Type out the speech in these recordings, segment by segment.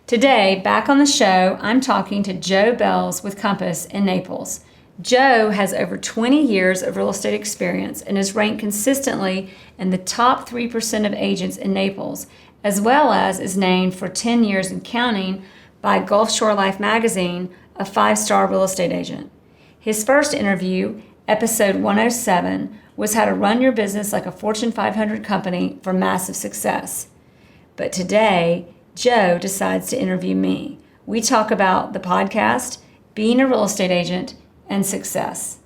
Today, back on the show, I'm talking to Joe Belz with Compass in Naples. Joe has over 20 years of real estate experience and is ranked consistently in the top 3% of agents in Naples, as well as is named for 10 years and counting by Gulf Shore Life magazine, a 5-star real estate agent. His first interview, episode 107, was how to run your business like a Fortune 500 company for massive success. But today, Joe decides to interview me. We talk about the podcast, being a real estate agent, and success.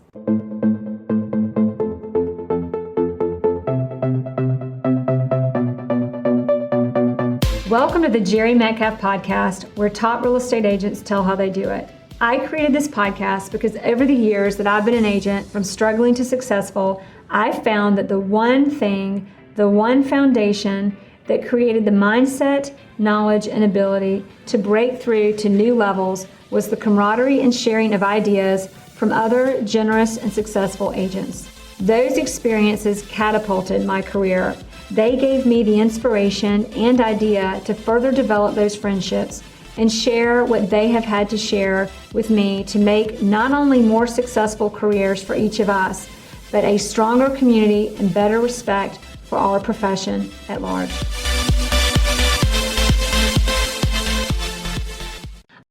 Welcome to the Jere Metcalf podcast, where top real estate agents tell how they do it. I created this podcast because over the years that I've been an agent, from struggling to successful, I found that the one thing, the one foundation that created the mindset, knowledge, and ability to break through to new levels was the camaraderie and sharing of ideas from other generous and successful agents. Those experiences catapulted my career. They gave me the inspiration and idea to further develop those friendships and share what they have had to share with me to make not only more successful careers for each of us, but a stronger community and better respect for our profession at large.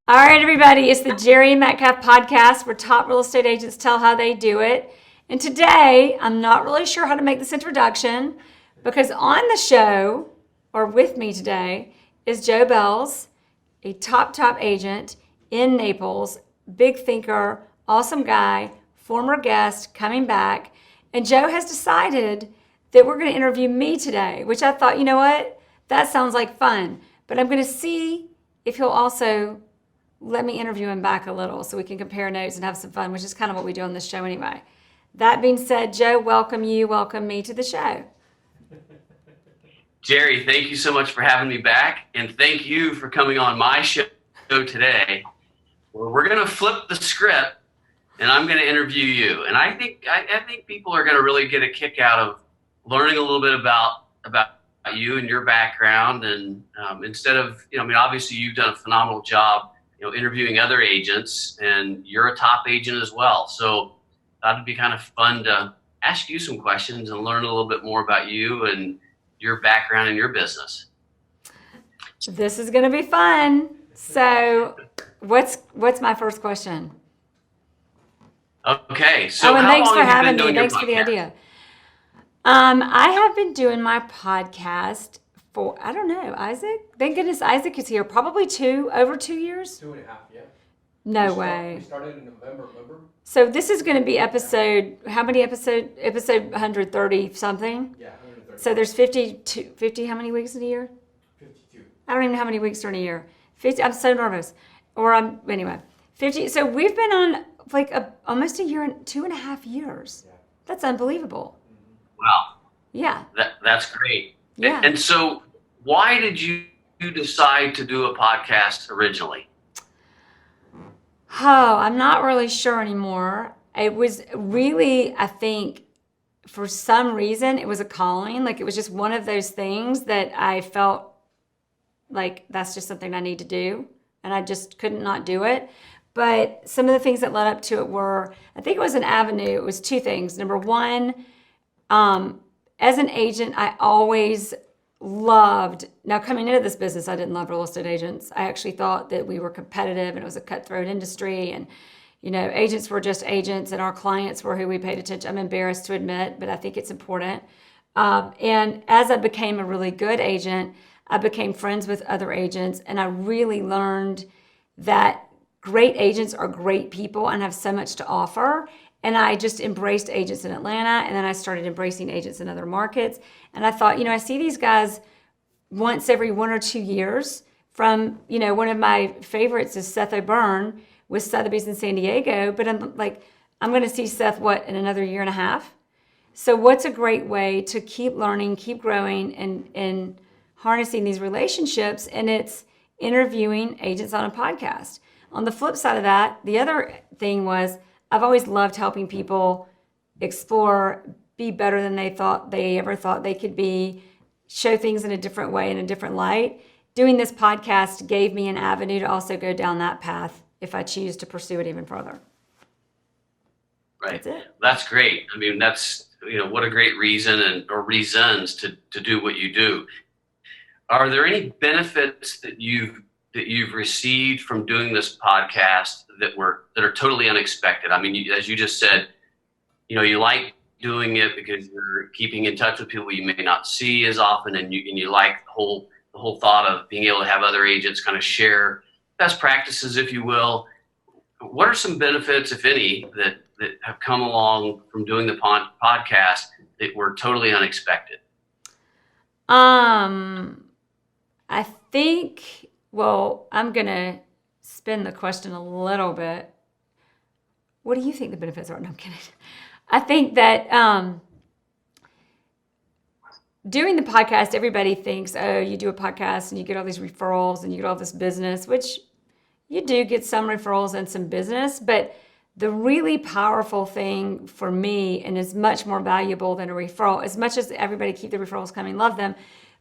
All right, everybody, it's the Jere Metcalf podcast where top real estate agents tell how they do it. And today, I'm not really sure how to make this introduction because on the show, or with me today, is Joe Belz, a top agent in Naples, big thinker, awesome guy, former guest, coming back. And Joe has decided that we're going to interview me today, which I thought, you know what, that sounds like fun. But I'm going to see if he'll also let me interview him back a little so we can compare notes and have some fun, which is kind of what we do on this show anyway. That being said, Joe, welcome me to the show. Jere, thank you so much for having me back, and thank you for coming on my show today. We're going to flip the script, and I'm going to interview you. And I think people are going to really get a kick out of learning a little bit about you and your background. And instead of, obviously you've done a phenomenal job, interviewing other agents, and you're a top agent as well. So that'd be kind of fun to ask you some questions and learn a little bit more about you and your background and your business. This is going to be fun. So what's my first question? Okay. So and how thanks long for have you having been me. doing your Thanks for the podcast? idea. I have been doing my podcast for, I don't know, Isaac? Thank goodness Isaac is here. Probably over 2 years? 2.5, yeah. No way. We started in November, remember? So this is going to be episode 130 something? Yeah, 130. So there's 50 how many weeks in a year? 52. I don't even know how many weeks are in a year. 50, I'm so nervous. Anyway, 50. So we've been on like almost a year and 2.5 years. Yeah. That's unbelievable. Wow. Yeah. That's great. Yeah. And so why did you decide to do a podcast originally? Oh, I'm not really sure anymore. It was really, I think, for some reason, it was a calling. Like, it was just one of those things that I felt like that's just something I need to do. And I just couldn't not do it. But some of the things that led up to it were, I think it was an avenue. It was two things. Number one, as an agent, I always loved, now coming into this business, I didn't love real estate agents. I actually thought that we were competitive and it was a cutthroat industry, and agents were just agents and our clients were who we paid attention. I'm embarrassed to admit, but I think it's important. And as I became a really good agent, I became friends with other agents, and I really learned that great agents are great people and have so much to offer. And I just embraced agents in Atlanta, and then I started embracing agents in other markets. And I thought, I see these guys once every 1 or 2 years. From, one of my favorites is Seth O'Byrne with Sotheby's in San Diego. But I'm going to see Seth, in another 1.5 years? So what's a great way to keep learning, keep growing, and harnessing these relationships? And it's interviewing agents on a podcast. On the flip side of that, the other thing was, I've always loved helping people explore, be better than they ever thought they could be, show things in a different way, in a different light. doing this podcast gave me an avenue to also go down that path if I choose to pursue it even further. Right. That's it. That's great. I mean, that's, what a great reason or reasons to do what you do. Are there any benefits that you've received from doing this podcast that are totally unexpected? I mean, as you just said, you like doing it because you're keeping in touch with people you may not see as often, and you like the whole thought of being able to have other agents kind of share best practices, if you will. What are some benefits, if any, that have come along from doing the podcast that were totally unexpected? I think, I'm going to spin the question a little bit. What do you think the benefits are? No, I'm kidding. I think that doing the podcast, everybody thinks, oh, you do a podcast and you get all these referrals and you get all this business, which you do get some referrals and some business. But the really powerful thing for me, and is much more valuable than a referral, as much as everybody keep the referrals coming, love them,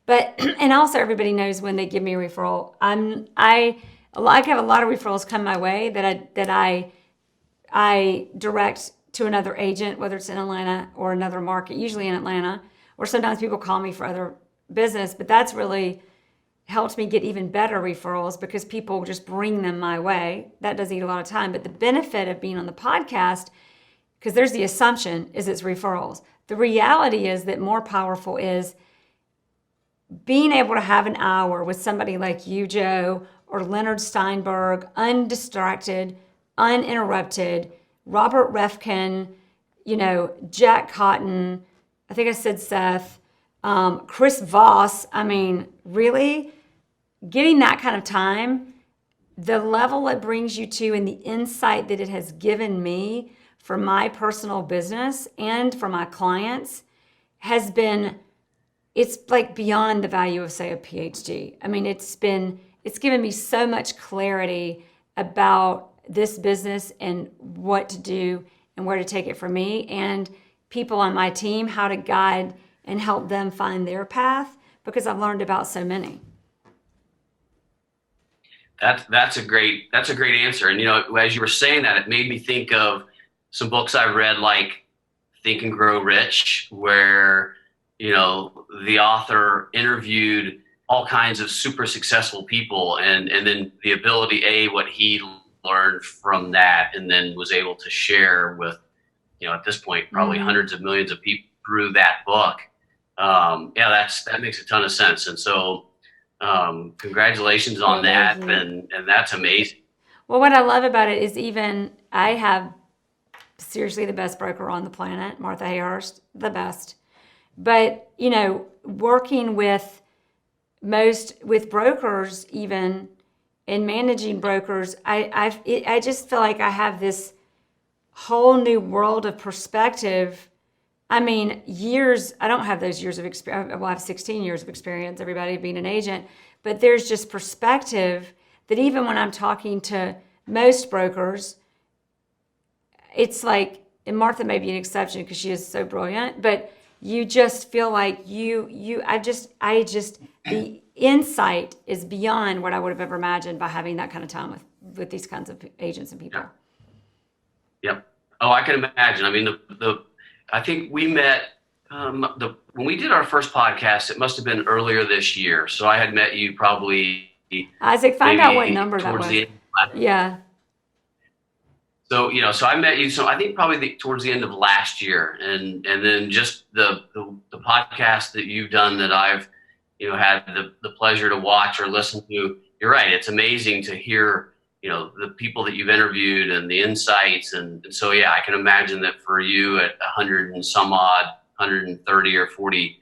but and also everybody knows when they give me a referral. I have a lot of referrals come my way that I direct to another agent, whether it's in Atlanta or another market, usually in Atlanta, or sometimes people call me for other business. But that's really helped me get even better referrals because people just bring them my way. That does eat a lot of time. But the benefit of being on the podcast, because there's the assumption, is it's referrals. The reality is that more powerful is being able to have an hour with somebody like you, Joe, or Leonard Steinberg, undistracted, uninterrupted, Robert Refkin, Jack Cotton, I think I said Seth, Chris Voss. I mean, really, getting that kind of time, the level it brings you to and the insight that it has given me for my personal business and for my clients it's like beyond the value of, say, a PhD. I mean, it's given me so much clarity about this business and what to do and where to take it from me, and people on my team, how to guide and help them find their path, because I've learned about so many. That's a great answer. And as you were saying that, it made me think of some books I read, like Think and Grow Rich, where the author interviewed all kinds of super successful people, and then the ability, what he learned from that, and then was able to share with, at this point, probably hundreds of millions of people through that book. That makes a ton of sense. And so, congratulations on that. And that's amazing. Well, what I love about it is I have seriously the best broker on the planet, Martha Hayhurst, the best. But, working with brokers, even, and managing brokers, I just feel like I have this whole new world of perspective. I mean, I don't have those years of experience. Well, I have 16 years of experience, everybody, being an agent. But there's just perspective that even when I'm talking to most brokers, it's like, and Martha may be an exception because she is so brilliant, but you just feel like the insight is beyond what I would have ever imagined by having that kind of time with these kinds of agents and people. Yep. Oh, I can imagine. I mean, I think we met when we did our first podcast. It must have been earlier this year. So I had met you probably. Isaac, find out what number that was. Yeah. So so I met you. So I think probably towards the end of last year, and then just the podcast that you've done that I've had the pleasure to watch or listen to. You're right. It's amazing to hear the people that you've interviewed and the insights, and so I can imagine that for you at 100 and some odd, 130 or 40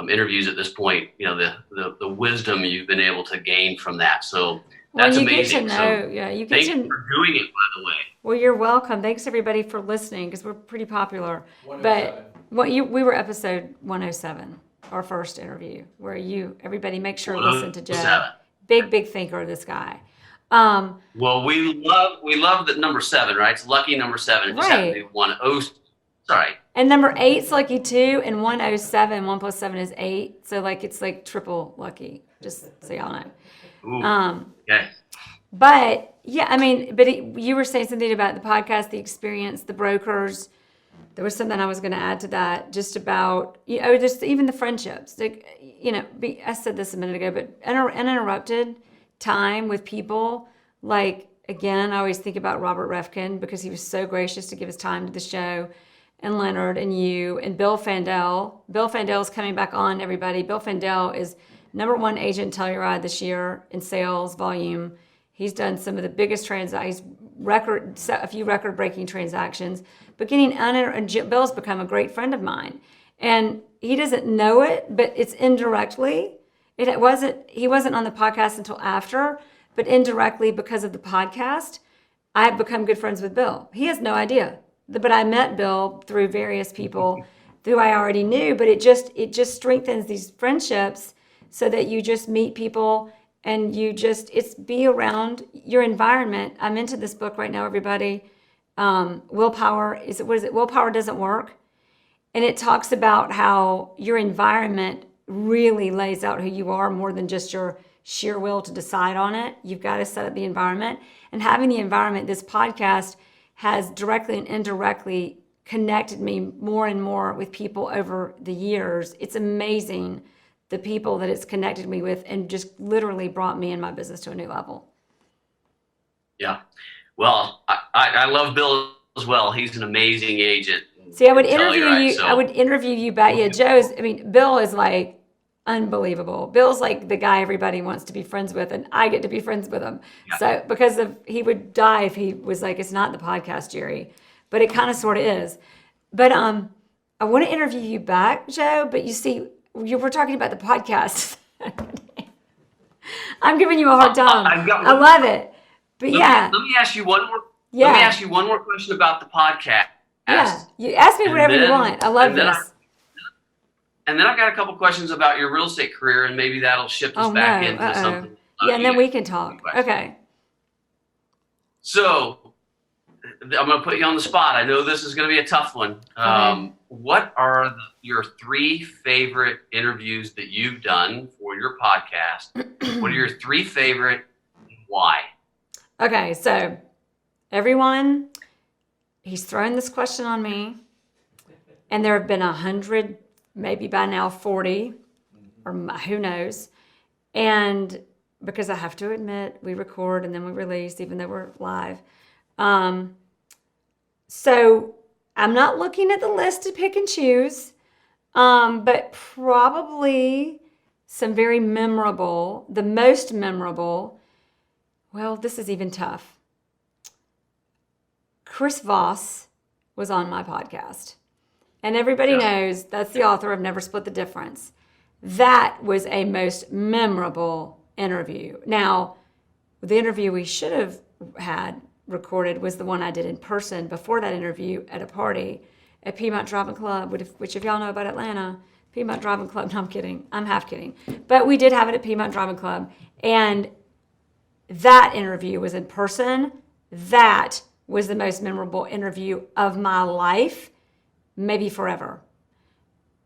interviews at this point, the wisdom you've been able to gain from that. So that's amazing. Get to know, thanks for doing it, by the way. Well, you're welcome. Thanks everybody for listening, because we're pretty popular. 107. But we were episode 107, our first interview, where everybody make sure to listen to Joe. Big thinker, this guy. Well, we love that number 7, right? It's lucky number 7. It just happened to be 10. Sorry. And number 8's lucky too, and 107. 1 plus 7 is 8. So it's like triple lucky. just so y'all know. Ooh, okay. But yeah, I mean, you were saying something about the podcast, the experience, the brokers. There was something I was going to add to that, just about, just even the friendships. Like, I said this a minute ago, but uninterrupted time with people. Like, again, I always think about Robert Refkin because he was so gracious to give his time to the show, and Leonard and you and Bill Fandel. Bill Fandel's coming back on, everybody. Bill Fandel is #1 agent in Telluride this year in sales volume. He's done some of the biggest transactions, a few record-breaking transactions. But Bill's become a great friend of mine, and he doesn't know it, but it's indirectly. He wasn't on the podcast until after, but indirectly because of the podcast, I've become good friends with Bill. He has no idea, but I met Bill through various people who I already knew. But it just strengthens these friendships so that you just meet people. And it's be around your environment. I'm into this book right now, everybody. Willpower, Willpower Doesn't Work. And it talks about how your environment really lays out who you are more than just your sheer will to decide on it. You've got to set up the environment. And having the environment, this podcast has directly and indirectly connected me more and more with people over the years. It's amazing the people that it's connected me with, and just literally brought me and my business to a new level. Yeah. Well, I love Bill as well. He's an amazing agent. See, I would interview you. So. I would interview you back. Yeah, Bill is like unbelievable. Bill's like the guy everybody wants to be friends with, and I get to be friends with him. Yeah. So he would die if he was like, it's not the podcast, Jere, but it kind of sort of is. But I want to interview you back, Joe. But you see, we're talking about the podcast. I'm giving you a hard time. I love it. But let me ask you one more. Yeah. Let me ask you one more question about the podcast. Yeah, you ask me whatever you want. I love this. And then I've got a couple questions about your real estate career, and maybe that'll shift us back into something. Yeah, and then we can talk. Okay. So I'm going to put you on the spot. I know this is going to be a tough one. What are your 3 favorite interviews that you've done for your podcast? What are your 3 favorite, and why? Okay, so everyone, he's thrown this question on me, and there have been 100, maybe by now 40, or who knows. And because I have to admit, we record and then we release, even though we're live. So I'm not looking at the list to pick and choose, but probably some very memorable, the most memorable. Well, this is even tough. Chris Voss was on my podcast. And everybody knows that's the author of Never Split the Difference. That was a most memorable interview. Now, the interview we should have had recorded was the one I did in person before that interview at a party at Piedmont Driving Club, which if y'all know about Atlanta, Piedmont Driving Club, no, I'm kidding. I'm half kidding. But we did have it at Piedmont Driving Club. And that interview was in person. That was the most memorable interview of my life, maybe forever.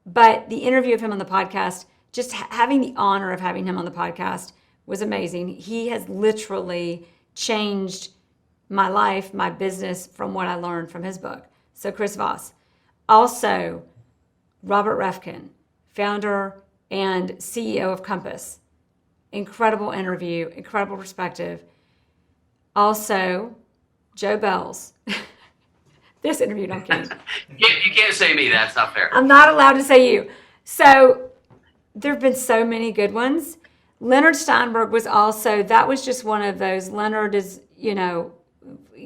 But the interview of him on the podcast, just having the honor of having him on the podcast was amazing. He has literally changed my life, my business, from what I learned from his book. So Chris Voss. Also, Robert Refkin, founder and CEO of Compass. Incredible interview, incredible perspective. Also, Joe Belz. This interview, no, I'm kidding. You can't say me, that's not fair. I'm not allowed to say you. So there have been so many good ones. Leonard Steinberg was also, that was just one of those. Leonard is,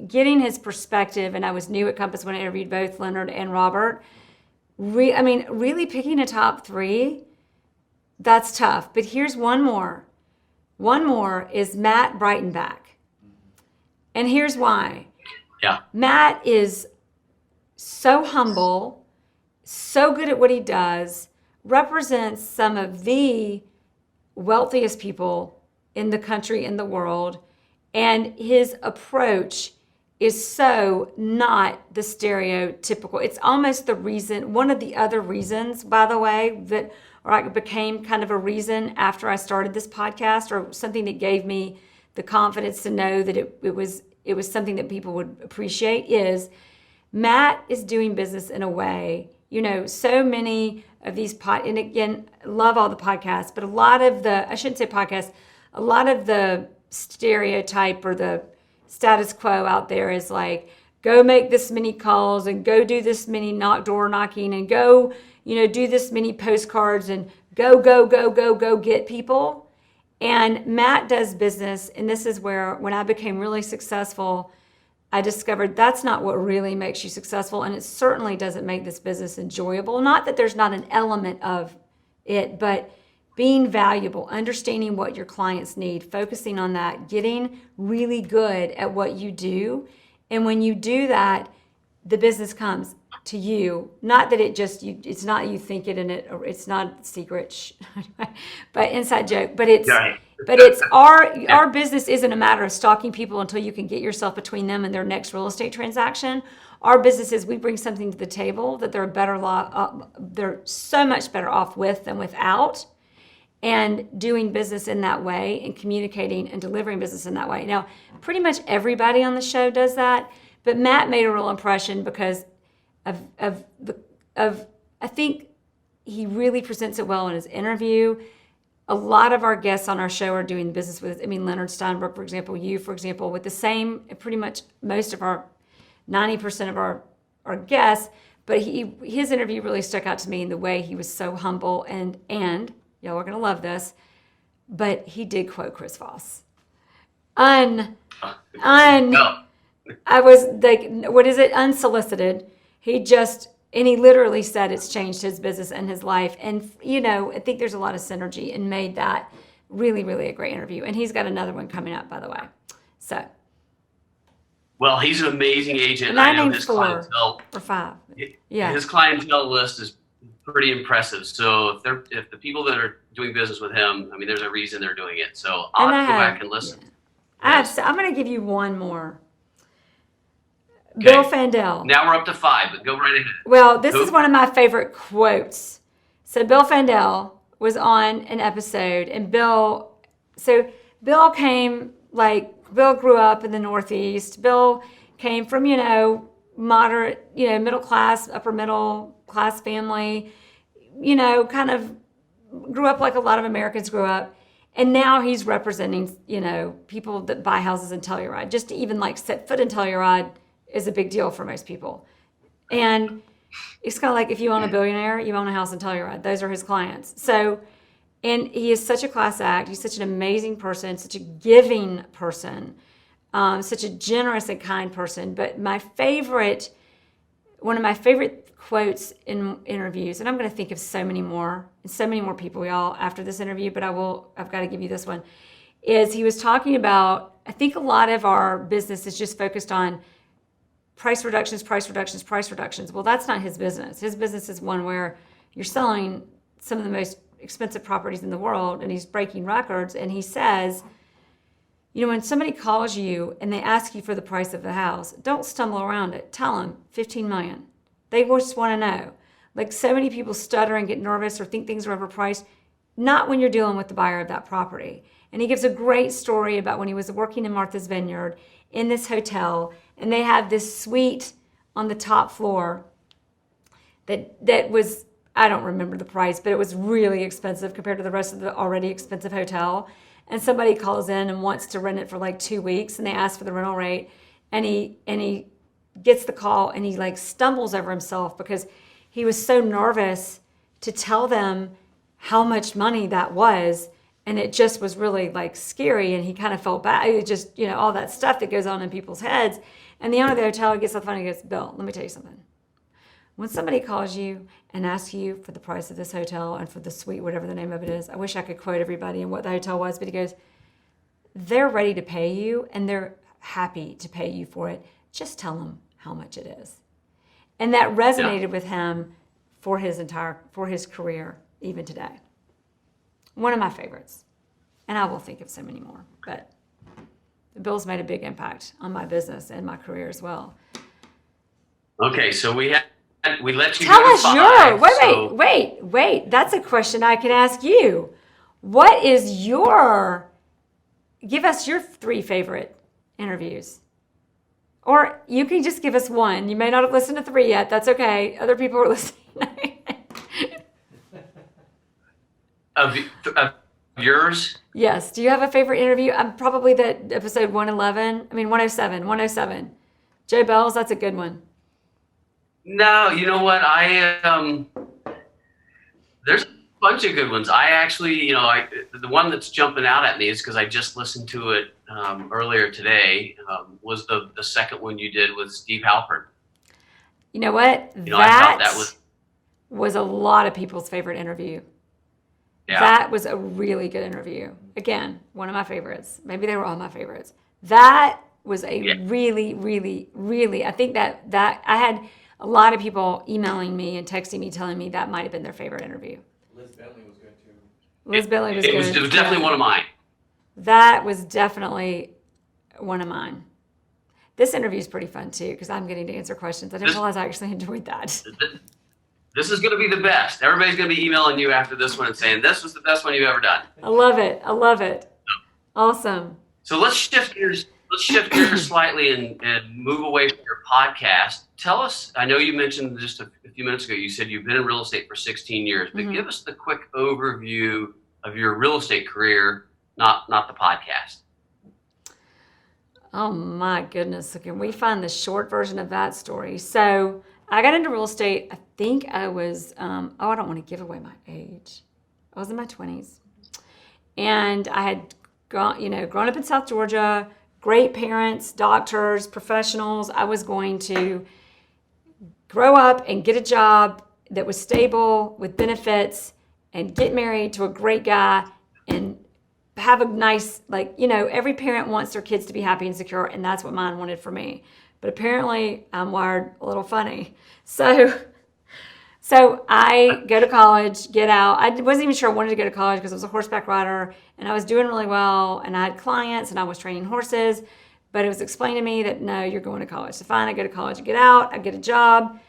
getting his perspective, and I was new at Compass when I interviewed both Leonard and Robert. Really picking a top 3, that's tough. But here's one more. One more is Matt Breitenbach. And here's why. Yeah. Matt is so humble, so good at what he does, represents some of the wealthiest people in the country, in the world, and his approach is so not the stereotypical. It's almost the reason, one of the other reasons, by the way, that or it became kind of a reason after I started this podcast, or something that gave me the confidence to know that it was something that people would appreciate, is Matt is doing business in a way, so many of these and again, love all the podcasts, but a lot of the, I shouldn't say podcasts, a lot of the stereotype or the status quo out there is like, go make this many calls and go do this many door knocking and go, do this many postcards and go get people. And Matt does business. And this is where, when I became really successful, I discovered that's not what really makes you successful. And it certainly doesn't make this business enjoyable. Not that there's not an element of it, but being valuable, understanding what your clients need, focusing on that, getting really good at what you do. And when you do that, the business comes to you. Not that it's not you think it and it's not secret, but inside joke. But it's our business isn't a matter of stalking people until you can get yourself between them and their next real estate transaction. Our business is we bring something to the table that they're so much better off with than without. And doing business in that way and communicating and delivering business in that way. Now, pretty much everybody on the show does that, but Matt made a real impression because of I think he really presents it well in his interview. A lot of our guests on our show are doing business with, Leonard Steinberg, for example, with the same, pretty much most of 90% of our guests, but his interview really stuck out to me in the way he was so humble and y'all are going to love this, but he did quote Chris Voss. I was like, what is it? Unsolicited. He literally said it's changed his business and his life. And, I think there's a lot of synergy and made that really, really a great interview. And he's got another one coming up, by the way. So. Well, he's an amazing agent. And I know his clientele. Or 5. Yeah. His clientele list is pretty impressive. So if the people that are doing business with him, there's a reason they're doing it. So I'll have to go back and listen. Yeah. I'm going to give you one more. Okay. Bill Fandel. Now we're up to 5, but go right ahead. Well, this is one of my favorite quotes. So Bill Fandel was on an episode, and Bill grew up in the Northeast. Bill came from, moderate, middle class, upper middle class family, kind of grew up like a lot of Americans grew up. And now he's representing, people that buy houses in Telluride. Just to even set foot in Telluride is a big deal for most people. And it's kind of like if you own a billionaire, you own a house in Telluride. Those are his clients. So, and he is such a class act. He's such an amazing person, such a giving person, such a generous and kind person. But one of my favorite quotes in interviews, and I'm going to think of so many more people, y'all, after this interview, but I've got to give you this one, is he was talking about, I think a lot of our business is just focused on price reductions. Well, that's not his business. His business is one where you're selling some of the most expensive properties in the world, and he's breaking records. And he says, when somebody calls you and they ask you for the price of the house, don't stumble around it. Tell them $15 million. They just want to know. Like, so many people stutter and get nervous or think things are overpriced. Not when you're dealing with the buyer of that property. And he gives a great story about when he was working in Martha's Vineyard in this hotel, and they had this suite on the top floor that was, I don't remember the price, but it was really expensive compared to the rest of the already expensive hotel. And somebody calls in and wants to rent it for 2 weeks, and they ask for the rental rate, and he gets the call, and he stumbles over himself because he was so nervous to tell them how much money that was. And it just was really scary, and he kind of felt bad. It just, all that stuff that goes on in people's heads. And the owner of the hotel gets on the phone and goes, Bill, let me tell you something. When somebody calls you and asks you for the price of this hotel and for the suite, whatever the name of it is, I wish I could quote everybody and what the hotel was, but he goes, they're ready to pay you and they're happy to pay you for it. Just tell them how much it is. And that resonated with him for his career, even today. One of my favorites. And I will think of so many more, but Bill's made a big impact on my business and my career as well. Okay, so we had let you Tell go to us 5. wait. That's a question I could ask you. What is give us your 3 favorite interviews. Or you can just give us 1. You may not have listened to 3 yet. That's okay. Other people are listening. Of yours? Yes. Do you have a favorite interview? Probably that episode 111. I mean, 107. 107. Joe Belz, that's a good one. No, you know what? There's a bunch of good ones. I actually, the one that's jumping out at me is because I just listened to it earlier today. Was the second one you did with Steve Halpern. You know what? I thought that was a lot of people's favorite interview. Yeah. That was a really good interview. Again, one of my favorites. Maybe they were all my favorites. That was really, really, really, I think that I had a lot of people emailing me and texting me telling me that might have been their favorite interview. Liz Bentley was good too. Liz Bentley was good. It was definitely one of mine. That was definitely one of mine. This interview is pretty fun too because I'm getting to answer questions. I didn't realize I actually enjoyed that. This is going to be the best. Everybody's going to be emailing you after this one and saying, this was the best one you've ever done. I love it. Awesome. So let's shift gears slightly and move away from your podcast. Tell us, I know you mentioned just a few minutes ago, you said you've been in real estate for 16 years, but give us the quick overview of your real estate career, not the podcast. Oh my goodness. So can we find the short version of that story? So I got into real estate, I think I was, I don't want to give away my age. I was in my 20s. And I had grown up in South Georgia, great parents, doctors, professionals. I was going to grow up and get a job that was stable with benefits and get married to a great guy and have a nice, every parent wants their kids to be happy and secure, and that's what mine wanted for me. But apparently I'm wired a little funny. So I go to college, get out. I wasn't even sure I wanted to go to college because I was a horseback rider and I was doing really well and I had clients and I was training horses. But it was explained to me that, no, you're going to college. So fine, I go to college, I get out, I get a job.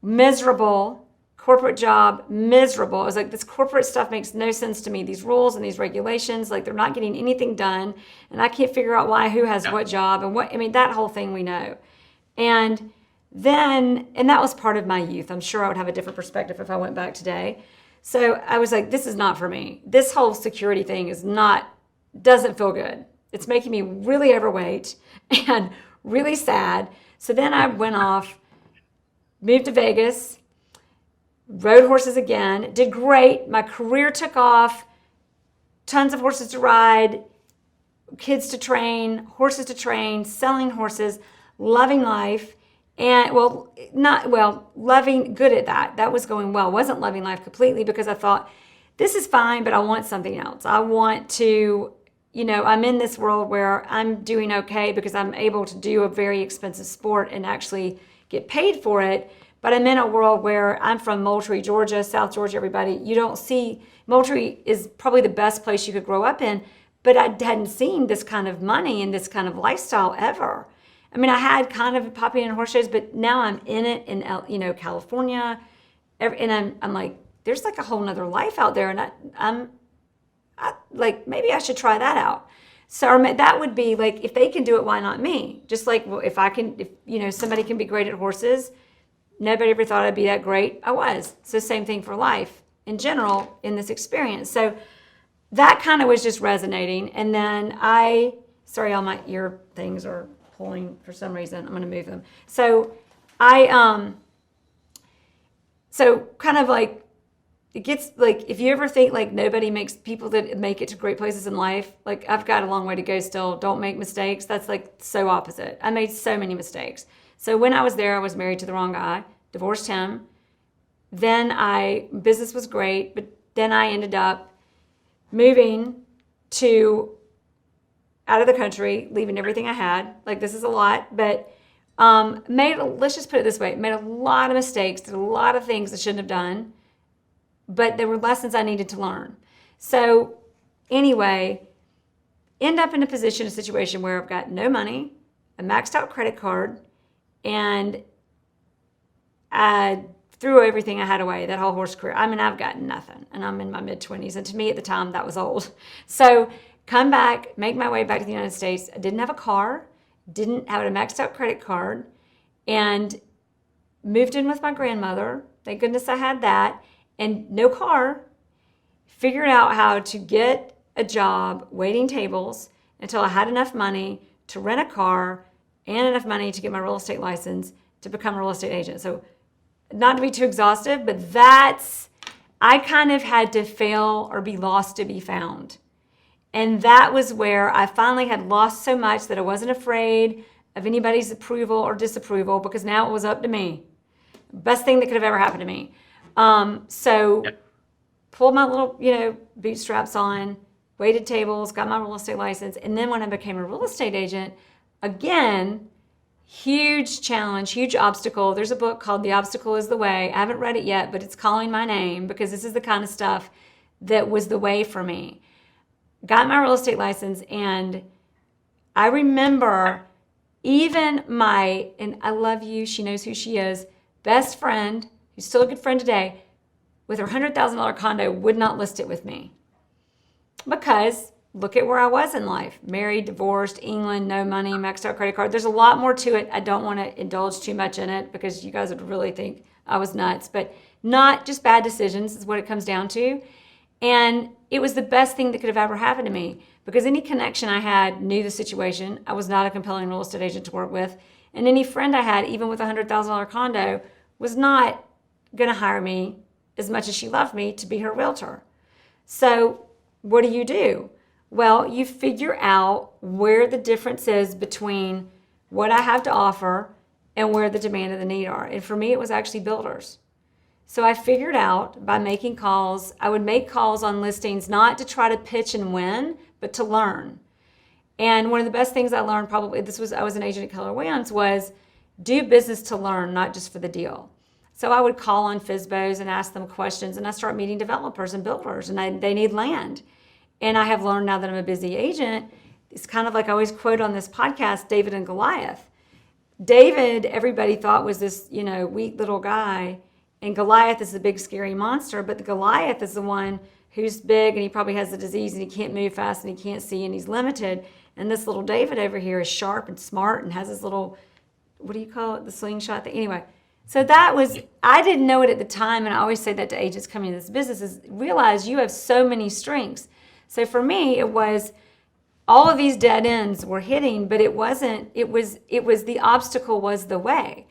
Miserable, corporate job, miserable. I was like, this corporate stuff makes no sense to me. These rules and these regulations, they're not getting anything done. And I can't figure out who has what job and that whole thing we know. And that was part of my youth. I'm sure I would have a different perspective if I went back today. So I was like, this is not for me. This whole security thing doesn't feel good. It's making me really overweight and really sad. So then I went off, moved to Vegas, rode horses again, did great. My career took off, tons of horses to ride, kids to train, horses to train, selling horses, loving life. And loving, good at that. That was going well. Wasn't loving life completely because I thought, this is fine, but I want something else. I want to, I'm in this world where I'm doing okay because I'm able to do a very expensive sport and actually get paid for it. But I'm in a world where I'm from Moultrie, Georgia, South Georgia, everybody. You don't see, Moultrie is probably the best place you could grow up in, but I hadn't seen this kind of money and this kind of lifestyle ever. I mean, I had kind of popping in horse shows, but now I'm in it in, California. And I'm like, there's a whole nother life out there. And I'm maybe I should try that out. So that would be if they can do it, why not me? Just if somebody can be great at horses, nobody ever thought I'd be that great. I was. So same thing for life in general in this experience. So that kind of was just resonating. And then sorry, all my ear things are pulling for some reason. I'm going to move them. So it gets if you ever think nobody makes people that make it to great places in life, I've got a long way to go still. Don't make mistakes. That's so opposite. I made so many mistakes. So when I was there, I was married to the wrong guy, divorced him. Then business was great, but then I ended up moving out of the country, leaving everything I had. This is a lot, but let's just put it this way, made a lot of mistakes, did a lot of things I shouldn't have done, but there were lessons I needed to learn. So anyway, end up in a situation where I've got no money, a maxed out credit card, and I threw everything I had away, that whole horse career. I mean, I've got nothing, and I'm in my mid-20s, and to me at the time, that was old. So come back, make my way back to the United States. I didn't have a car, didn't have a maxed out credit card, and moved in with my grandmother. Thank goodness I had that, and no car. Figured out how to get a job waiting tables until I had enough money to rent a car and enough money to get my real estate license to become a real estate agent. So not to be too exhaustive, but I kind of had to fail or be lost to be found. And that was where I finally had lost so much that I wasn't afraid of anybody's approval or disapproval, because now it was up to me. Best thing that could have ever happened to me. Pulled my little, bootstraps on, waited tables, got my real estate license. And then when I became a real estate agent, again, huge challenge, huge obstacle. There's a book called The Obstacle is the Way. I haven't read it yet, but it's calling my name because this is the kind of stuff that was the way for me. Got my real estate license, and I remember even and I love you, she knows who she is, best friend, who's still a good friend today, with her $100,000 condo, would not list it with me. Because look at where I was in life. Married, divorced, England, no money, maxed out credit card. There's a lot more to it. I don't want to indulge too much in it because you guys would really think I was nuts. But not just bad decisions is what it comes down to. And it was the best thing that could have ever happened to me, because any connection I had knew the situation. I was not a compelling real estate agent to work with. And any friend I had, even with a $100,000 condo, was not going to hire me as much as she loved me to be her realtor. So what do? Well, you figure out where the difference is between what I have to offer and where the demand and the need are. And for me, it was actually builders. So I figured out by making calls, I would make calls on listings not to try to pitch and win, but to learn. And one of the best things I learned, I was an agent at Keller Williams, was do business to learn, not just for the deal. So I would call on FSBOs and ask them questions, and I start meeting developers and builders, and they need land. And I have learned now that I'm a busy agent, it's kind of like I always quote on this podcast, David and Goliath. David, everybody thought was this, weak little guy, and Goliath is the big scary monster, but the Goliath is the one who's big, and he probably has the disease, and he can't move fast, and he can't see, and he's limited. And this little David over here is sharp and smart and has his little, what do you call it, the slingshot thing? Anyway, so I didn't know it at the time, and I always say that to agents coming into this business, is realize you have so many strengths. So for me, it was all of these dead ends were hitting, but it wasn't, it was the obstacle was the way.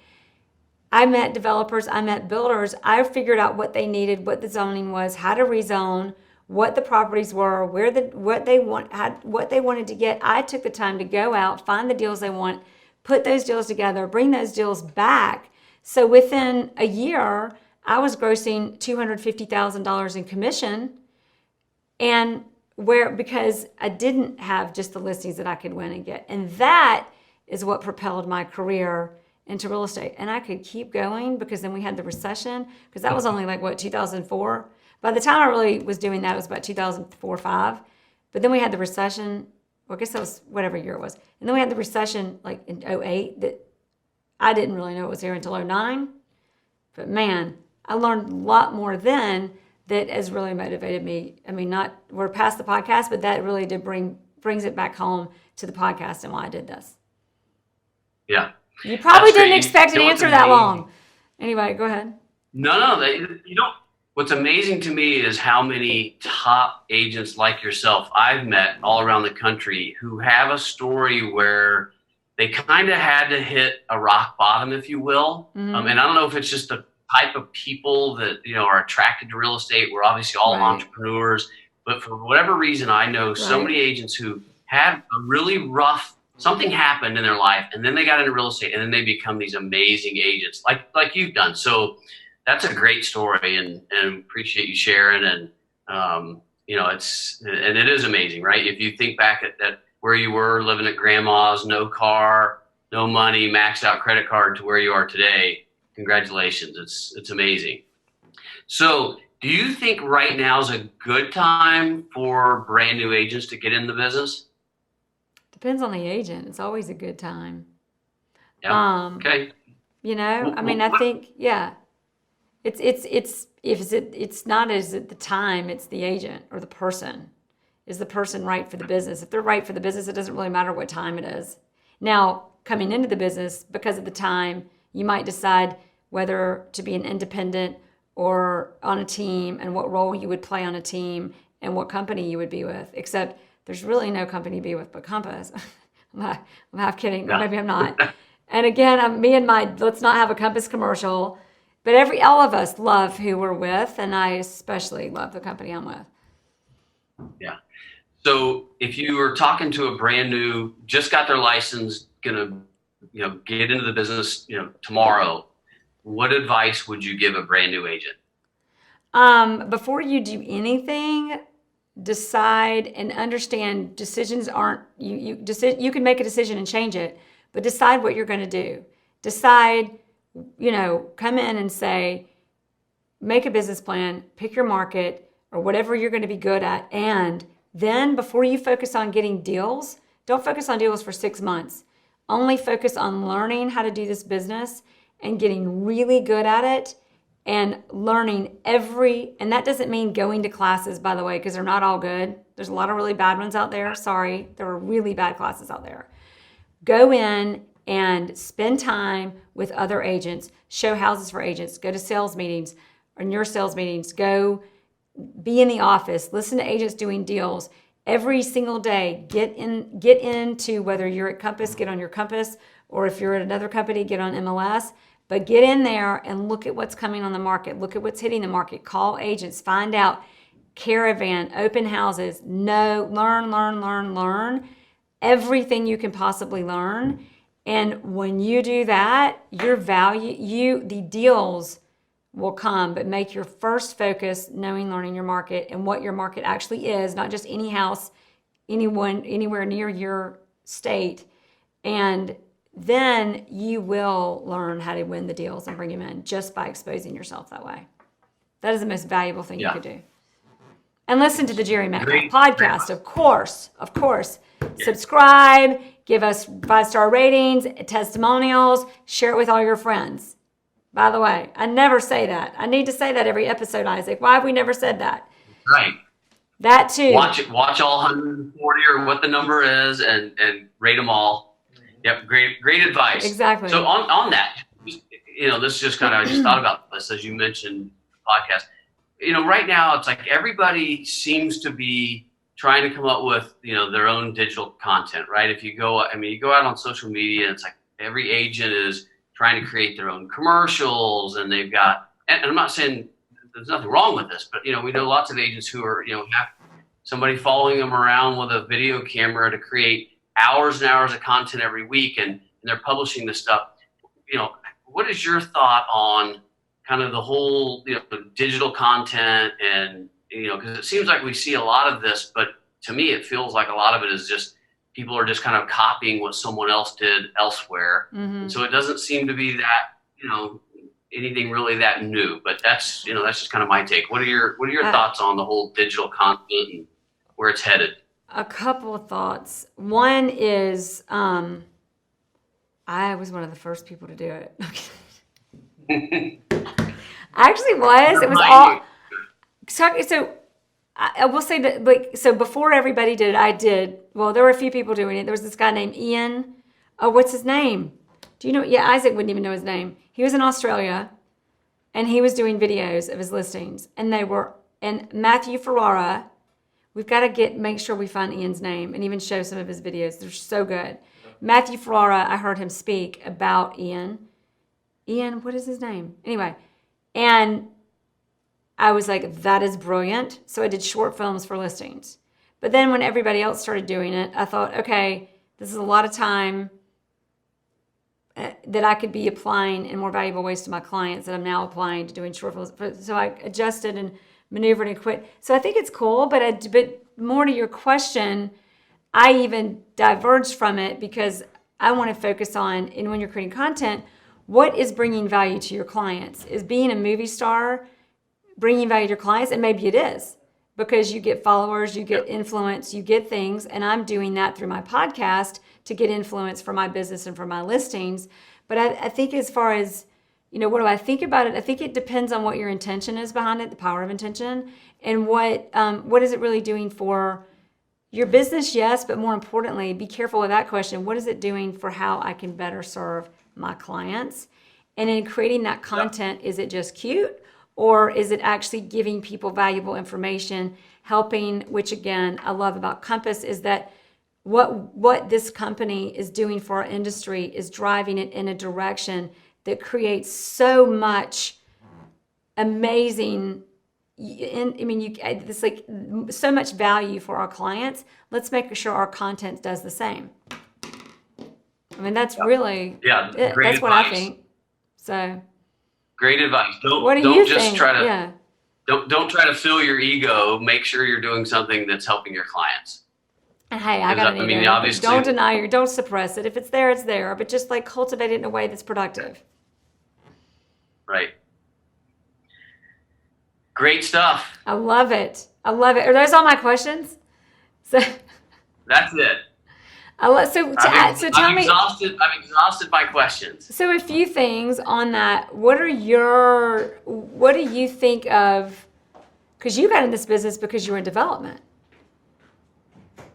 I met developers, I met builders, I figured out what they needed, what the zoning was, how to rezone, what the properties were, what they wanted to get. I took the time to go out, find the deals they want, put those deals together, bring those deals back. So within a year, I was grossing $250,000 in commission, and because I didn't have just the listings that I could win and get. And that is what propelled my career into real estate. And I could keep going, because then we had the recession, because that was only 2004. By the time I really was doing that, it was about 2004, 5. But then we had the recession. Well, I guess that was whatever year it was. And then we had the recession in 2008 that I didn't really know it was here until 2009. But man, I learned a lot more then that has really motivated me. I mean, we're past the podcast, but that really did brings it back home to the podcast and why I did this. Yeah. You probably didn't expect an answer that long. Anyway, go ahead. No, you don't. What's amazing to me is how many top agents like yourself I've met all around the country who have a story where they kind of had to hit a rock bottom, if you will. And I don't know if it's just the type of people that are attracted to real estate. We're obviously all entrepreneurs, but for whatever reason, I know so many agents who had a really rough, something happened in their life, and then they got into real estate, and then they become these amazing agents like you've done. So that's a great story, and appreciate you sharing. And it is amazing, right? If you think back at where you were living at grandma's, no car, no money, maxed out credit card, to where you are today, congratulations. It's amazing. So do you think right now is a good time for brand new agents to get in the business? Depends on the agent. It's always a good time. Yeah. Okay. You know, I mean, I think, yeah, it's not as at the time, it's the agent or the person. Is the person right for the business? If they're right for the business, it doesn't really matter what time it is. Now, coming into the business, because of the time, you might decide whether to be an independent or on a team and what role you would play on a team and what company you would be with. Except there's really no company to be with but Compass. I'm half kidding. Yeah. Maybe I'm not. And again, let's not have a Compass commercial. But all of us love who we're with, and I especially love the company I'm with. Yeah. So if you were talking to a brand new, just got their license, gonna, get into the business, tomorrow, what advice would you give a brand new agent? Before you do anything, decide and understand decisions aren't you can make a decision and change it, but decide what you're going to do. Decide, come in and say, make a business plan, pick your market or whatever you're going to be good at, and then before you focus on getting deals, don't focus on deals for 6 months. Only focus on learning how to do this business and getting really good at it and learning and that doesn't mean going to classes, by the way, because they're not all good. There's a lot of really bad ones out there. Sorry, there are really bad classes out there. Go in and spend time with other agents, show houses for agents, go to sales meetings, or your sales meetings, go be in the office, listen to agents doing deals every single day. Get into, whether you're at Compass, get on your Compass, or if you're at another company, get on MLS. But get in there and look at what's coming on the market. Look at what's hitting the market. Call agents. Find out. Caravan, open houses. Learn everything you can possibly learn. And when you do that, the deals will come. But make your first focus learning your market and what your market actually is, not just any house, anywhere near your state. And then you will learn how to win the deals and bring them in just by exposing yourself that way. That is the most valuable thing you could do. And listen to the Jere Metcalf podcast, of course. Yeah. Subscribe, give us 5-star ratings, testimonials, share it with all your friends. By the way, I never say that. I need to say that every episode, Isaac. Why have we never said that? Right. That too. Watch all 140 or what the number is and rate them all. Yep, great advice. Exactly. So on that, this is just kind of, I just thought about this as you mentioned podcast. Right now it's like everybody seems to be trying to come up with, their own digital content, right? If you go out on social media, and it's like every agent is trying to create their own commercials, and they've got, and I'm not saying there's nothing wrong with this, but we know lots of agents who are, have somebody following them around with a video camera to create hours and hours of content every week, and they're publishing this stuff. What is your thought on kind of the whole, digital content and, because it seems like we see a lot of this, but to me, it feels like a lot of it is just people are just kind of copying what someone else did elsewhere. Mm-hmm. And so it doesn't seem to be that, anything really that new, but that's just kind of my take. What are your thoughts on the whole digital content and where it's headed? A couple of thoughts. One is, I was one of the first people to do it. I actually was. It was all. So I will say that, so before everybody did it, I did. Well, there were a few people doing it. There was this guy named Ian. Oh, what's his name? Do you know? Yeah, Isaac wouldn't even know his name. He was in Australia, and he was doing videos of his listings. And Matthew Ferrara. We've got to make sure we find Ian's name and even show some of his videos. They're so good. Matthew Ferrara, I heard him speak about Ian. Ian, what is his name? Anyway, and I was like, that is brilliant. So I did short films for listings. But then when everybody else started doing it, I thought, okay, this is a lot of time that I could be applying in more valuable ways to my clients that I'm now applying to doing short films. So I adjusted and maneuvered and quit. So I think it's cool, but more to your question, I even diverged from it because I want to focus on, and when you're creating content, what is bringing value to your clients? Is being a movie star bringing value to your clients? And maybe it is, because you get followers, you get influence, you get things, and I'm doing that through my podcast to get influence for my business and for my listings. But I think as far as, what do I think about it? I think it depends on what your intention is behind it, the power of intention, and what is it really doing for your business? Yes, but more importantly, be careful with that question. What is it doing for how I can better serve my clients? And in creating that content, is it just cute, or is it actually giving people valuable information, helping, which again, I love about Compass is that what this company is doing for our industry is driving it in a direction that creates so much amazing, it's like so much value for our clients. Let's make sure our content does the same. That's really, great that's what advice. I think. So great advice. What do don't you just think? try to don't try to fill your ego. Make sure you're doing something that's helping your clients. And hey, I got an ego. Obviously, don't deny don't suppress it. If it's there, it's there. But just like cultivate it in a way that's productive. Right. Great stuff. I love it. Are those all my questions? So that's it. So tell me. I'm exhausted by questions. So a few things on that. What do you think of? Because you got in this business because you were in development,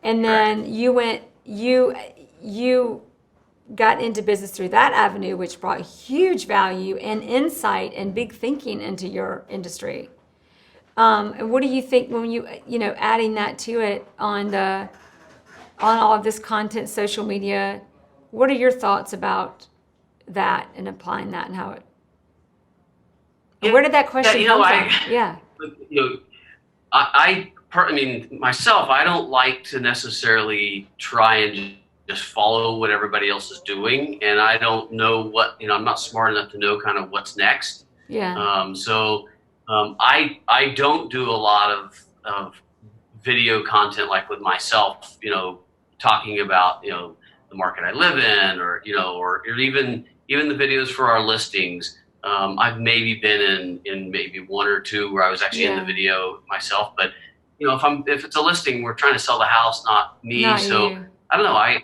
and then you got into business through that avenue, which brought huge value and insight and big thinking into your industry. And what do you think when you adding that to it on all of this content, social media? What are your thoughts about that and applying that and how it? And where did that question come from? Yeah. Myself, I don't like to necessarily try and just follow what everybody else is doing, and I don't know what I'm not smart enough to know kind of what's next. Yeah. I don't do a lot of video content like with myself, talking about the market I live in, or even the videos for our listings. I've maybe been in maybe one or two where I was actually in the video myself, but if it's a listing, we're trying to sell the house, not me. Not so you. I don't know. I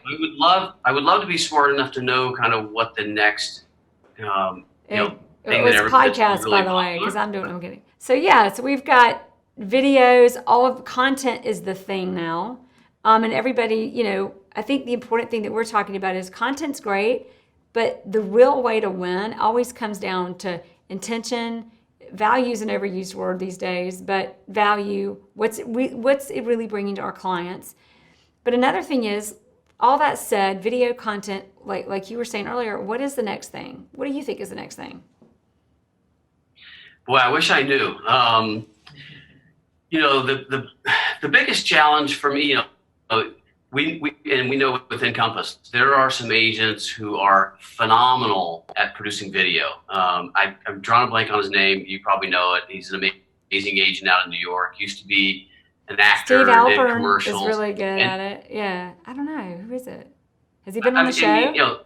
would love to be smart enough to know kind of what the next thing it was podcast, really, by the way, because I'm kidding. So so we've got videos. All of the content is the thing now, and everybody, I think the important thing that we're talking about is content's great, but the real way to win always comes down to intention. Value is an overused word these days, but value. What's it really bringing to our clients? But another thing is, all that said, video content, like you were saying earlier, what is the next thing? What do you think is the next thing? Boy, I wish I knew. The biggest challenge for me, we know within Compass, there are some agents who are phenomenal at producing video. I'm drawing a blank on his name. You probably know it. He's an amazing agent out in New York. Used to be an actor, Steve did Alpern commercials. Is really good at it. Yeah, I don't know, who is it? Has he been on the show?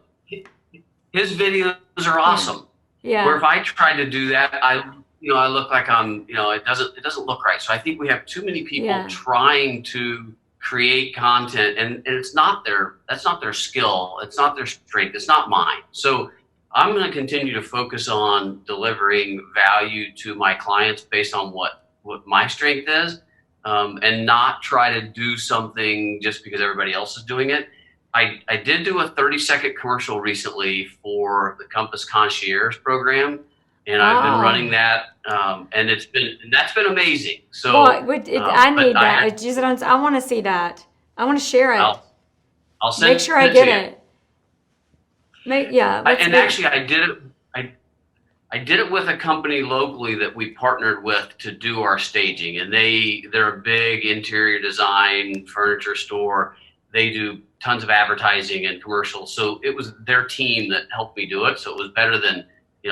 His videos are awesome. Yeah. Where if I tried to do that, I look like I'm, it doesn't look right. So I think we have too many people trying to create content, and that's not their skill. It's not their strength. It's not mine. So I'm going to continue to focus on delivering value to my clients based on what my strength is, and not try to do something just because everybody else is doing it. I did do a 30-second commercial recently for the Compass Concierge program, and I've been running that, and that's been amazing. So I need that. I want to see that. I want to share it. I'll send Make sure I get it. Actually, I did it. I did it with a company locally that we partnered with to do our staging, and they're a big interior design furniture store. They do tons of advertising and commercials. So it was their team that helped me do it. So it was better than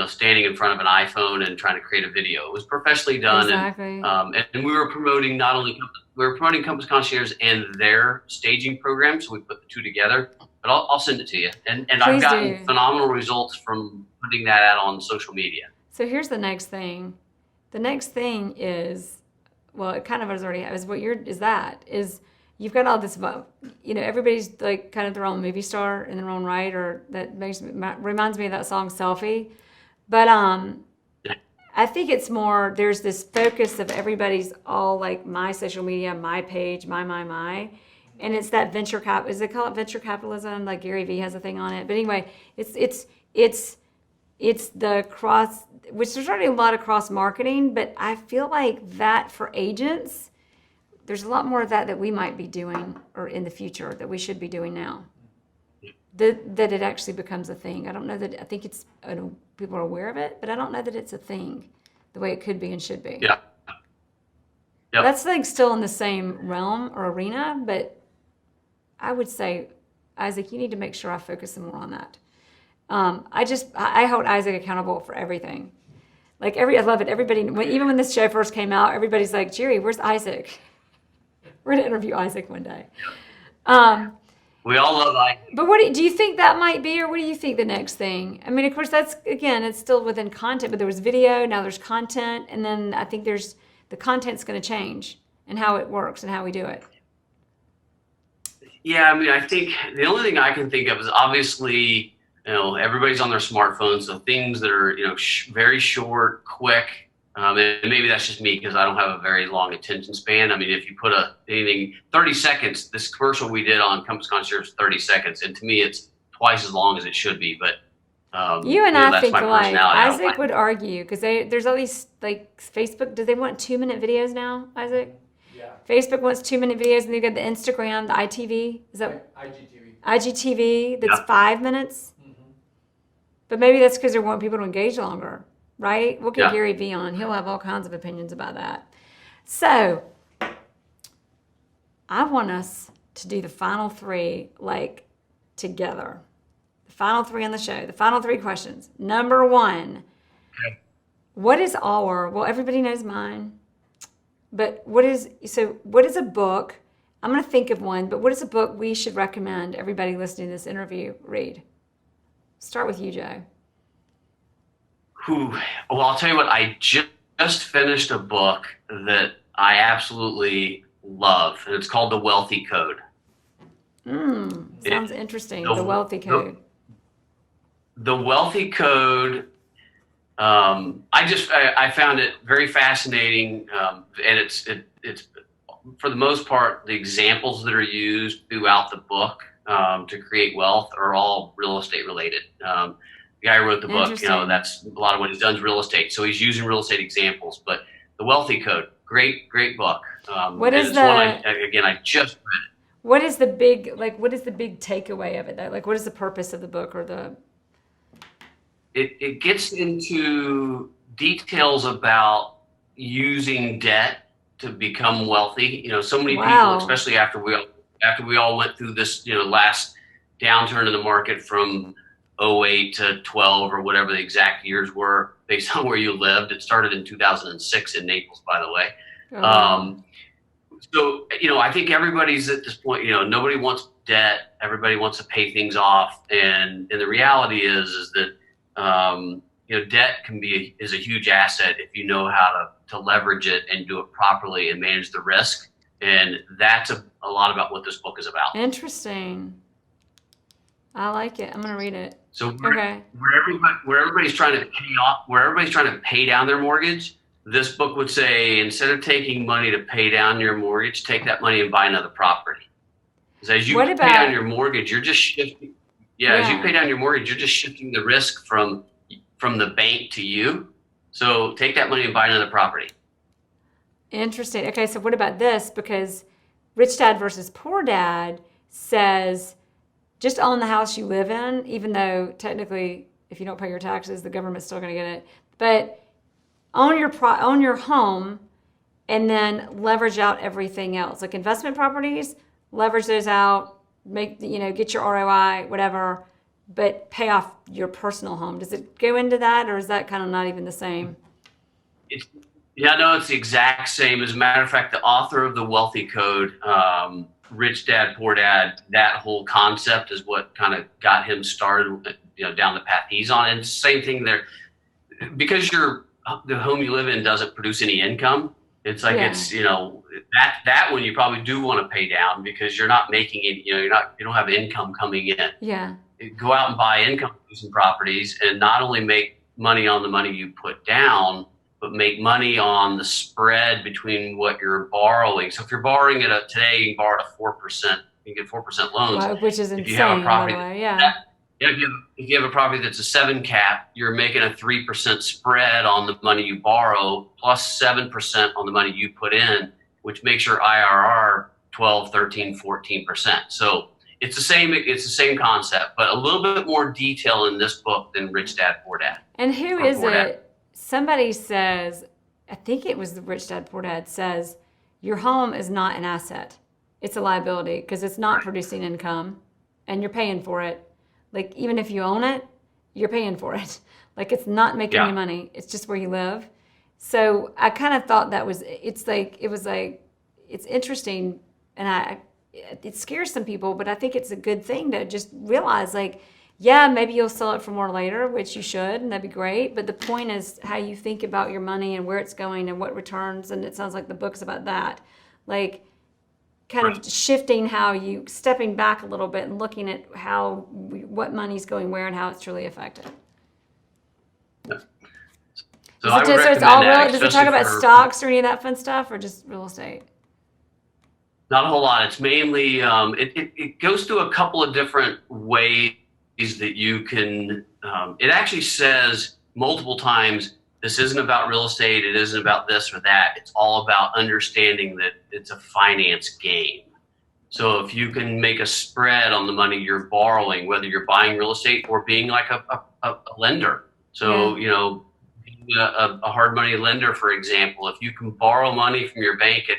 standing in front of an iPhone and trying to create a video. It was professionally done. Exactly. And we were promoting Compass Concierge and their staging program. So we put the two together. But I'll send it to you. And I've gotten phenomenal results from putting that out on social media. So here's the next thing. The next thing is, well, it kind of is you've got all this, everybody's like kind of their own movie star in their own right, or that reminds me of that song Selfie. But I think it's more, there's this focus of everybody's all like my social media, my page, my. And it's that is they call it venture capitalism? Like Gary Vee has a thing on it. But anyway, it's the cross, which there's already a lot of cross marketing, but I feel like that for agents, there's a lot more of that we might be doing, or in the future that we should be doing now. That it actually becomes a thing. I know people are aware of it, but I don't know that it's a thing the way it could be and should be. Yeah. Yep. That's like still in the same realm or arena, but I would say, Isaac, you need to make sure I focus some more on that. I hold Isaac accountable for everything. Like I love it. Everybody, even when this show first came out, everybody's like, Jere, where's Isaac? We're gonna interview Isaac one day. We all love Isaac. But what do you think that might be, or what do you think the next thing? I mean, of course, that's, again, it's still within content, but there was video, now there's content, and then I think the content's going to change and how it works and how we do it. Yeah, I mean, I think the only thing I can think of is obviously, everybody's on their smartphones, so things that are, very short, quick. And maybe that's just me because I don't have a very long attention span. I mean, if you put anything 30 seconds, this commercial we did on Compass Concierge is 30 seconds, and to me, it's twice as long as it should be. But you and I that's think my alike. personality. Isaac would argue because there's all these like Facebook. Do they want 2-minute videos now, Isaac? Yeah. Facebook wants 2-minute videos, and they've got the Instagram, the ITV. Is that IGTV? That's 5 minutes. Mm-hmm. But maybe that's because they want people to engage longer. Right? We'll get Gary Vee on. He'll have all kinds of opinions about that. So, I want us to do the final 3, like, together. The final 3 on the show. The final 3 questions. Number 1, what is well, everybody knows mine. But what is a book, I'm going to think of one, but what is a book we should recommend everybody listening to this interview read? Start with you, Joe. Well, I'll tell you what, I just finished a book that I absolutely love, and it's called The Wealthy Code. Sounds interesting, The Wealthy Code. The Wealthy Code, I found it very fascinating, and it's for the most part, the examples that are used throughout the book to create wealth are all real estate related. The guy who wrote the book, that's a lot of what he's done is real estate. So he's using real estate examples. But The Wealthy Code, great book. What is I just read it. What is the big takeaway of it though? Like, what is the purpose of the book or the? It gets into details about using debt to become wealthy. So many people, especially after we all went through this, last downturn in the market from 08 to 12 or whatever the exact years were based on where you lived. It started in 2006 in Naples, by the way. So, I think everybody's at this point, nobody wants debt. Everybody wants to pay things off. And the reality is that, debt is a huge asset if you know how to leverage it and do it properly and manage the risk. And that's a lot about what this book is about. Interesting. I like it. I'm going to read it. So where everybody's trying to pay down their mortgage, this book would say, instead of taking money to pay down your mortgage, take that money and buy another property. Because as you pay down your mortgage, you're just shifting. As you pay down your mortgage, you're just shifting the risk from the bank to you. So take that money and buy another property. Interesting. Okay, so what about this? Because Rich Dad versus Poor Dad says just own the house you live in, even though technically if you don't pay your taxes, the government's still going to get it. But own your home and then leverage out everything else. Like investment properties, leverage those out, get your ROI, whatever, but pay off your personal home. Does it go into that, or is that kind of not even the same? It's the exact same. As a matter of fact, the author of The Wealthy Code, Rich Dad, Poor Dad, that whole concept is what kind of got him started, down the path he's on. And it's the same thing there. Because the home you live in doesn't produce any income, It's like Yeah. it's that one you probably do want to pay down because you're not making it. You don't have income coming in. Yeah. Go out and buy income producing properties and not only make money on the money you put down, but make money on the spread between what you're borrowing. So if you're borrowing today, you can borrow at 4%. You can get 4% loans. Wow, which is insane, if you have a property, by the way. Yeah. if you have a property that's a 7 cap, you're making a 3% spread on the money you borrow plus 7% on the money you put in, which makes your IRR 12, 13, 14%. So it's the same concept, but a little bit more detail in this book than Rich Dad Poor Dad. And who is it? Somebody says, I think it was the Rich Dad Poor Dad says, your home is not an asset. It's a liability because it's not producing income and you're paying for it. Like, even if you own it, you're paying for it. Like, it's not making you money. It's just where you live. So I kind of thought it's interesting. And it scares some people, but I think it's a good thing to just realize, like, yeah, maybe you'll sell it for more later, which you should, and that'd be great. But the point is how you think about your money and where it's going and what returns. And it sounds like the book's about that. Like, kind of shifting stepping back a little bit and looking at what money's going where and how it's truly affected. So does it talk about stocks or any of that fun stuff, or just real estate? Not a whole lot. It's mainly it goes through a couple of different ways that you can. It actually says multiple times, this isn't about real estate. It isn't about this or that. It's all about understanding that it's a finance game. So if you can make a spread on the money you're borrowing, whether you're buying real estate or being like a lender. So, being a hard money lender, for example, if you can borrow money from your bank at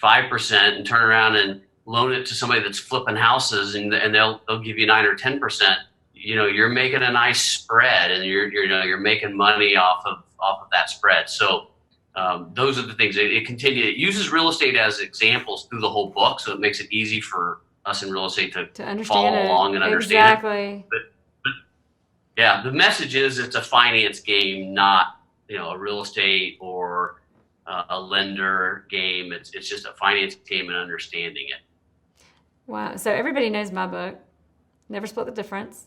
5% and turn around and loan it to somebody that's flipping houses and they'll give you 9 or 10%, you're making a nice spread and you're making money off of that spread. So those are the things. It uses real estate as examples through the whole book, so it makes it easy for us in real estate to understand follow along and understand it. But yeah, the message is it's a finance game, not a real estate or a lender game. It's just a finance game and understanding it. Wow. So everybody knows my book, Never Split the Difference.